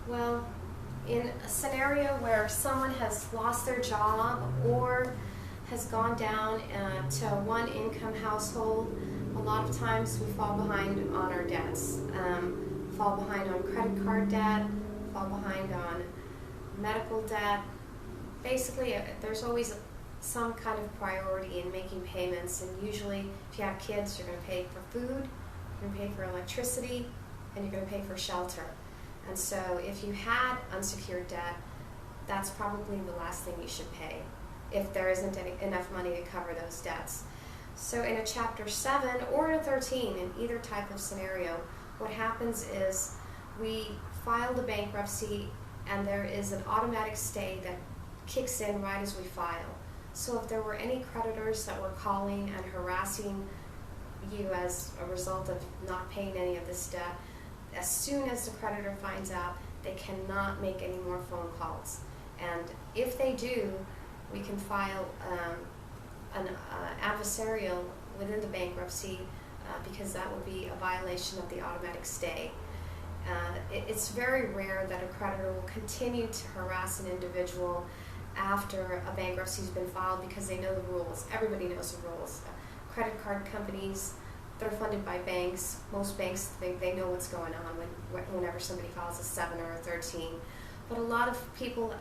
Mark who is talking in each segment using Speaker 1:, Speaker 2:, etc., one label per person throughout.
Speaker 1: Well, in a scenario where someone has lost their job or has gone down to a one-income household, a lot of times we fall behind on our debts. Fall behind on credit card debt, fall behind on medical debt. Basically, there's always some kind of priority in making payments, and usually if you have kids, you're going to pay for food, you're going to pay for electricity, and you're going to pay for shelter. And so if you had unsecured debt, that's probably the last thing you should pay if there isn't enough money to cover those debts. So in a Chapter 7 or in a 13, in either type of scenario, what happens is we file the bankruptcy and there is an automatic stay that kicks in right as we file. So if there were any creditors that were calling and harassing you as a result of not paying any of this debt, as soon as the creditor finds out, they cannot make any more phone calls. And if they do, we can file an adversarial within the bankruptcy because that would be a violation of the automatic stay. It's very rare that a creditor will continue to harass an individual after a bankruptcy has been filed because they know the rules. Everybody knows the rules. Credit card companies, they're funded by banks. Most banks, they know what's going on whenever somebody files a 7 or a 13. But a lot of people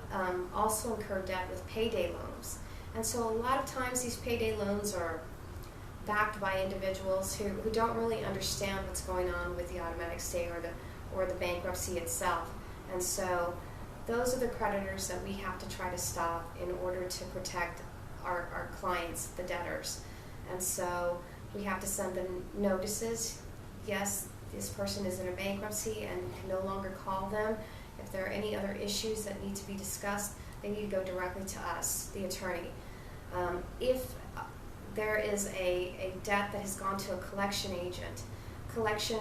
Speaker 1: also incur debt with payday loans. And so a lot of times these payday loans are backed by individuals who don't really understand what's going on with the automatic stay or the bankruptcy itself. And so those are the creditors that we have to try to stop in order to protect our clients, the debtors. And so we have to send them notices. Yes, this person is in a bankruptcy and you can no longer call them. If there are any other issues that need to be discussed, they need to go directly to us, the attorney. If there is a debt that has gone to a collection agent, collection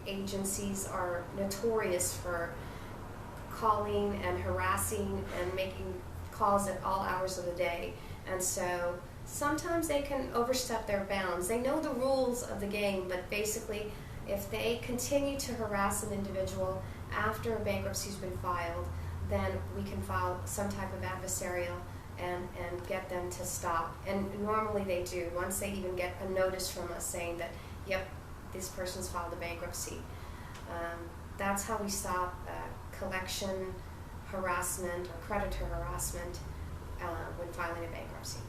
Speaker 1: agencies are notorious for calling and harassing and making calls at all hours of the day. And so sometimes they can overstep their bounds. They know the rules of the game, but basically if they continue to harass an individual after a bankruptcy has been filed, then we can file some type of adversarial and get them to stop. And normally they do, once they even get a notice from us saying that, yep, this person's filed a bankruptcy. That's how we stop collection harassment or creditor harassment when filing a bankruptcy.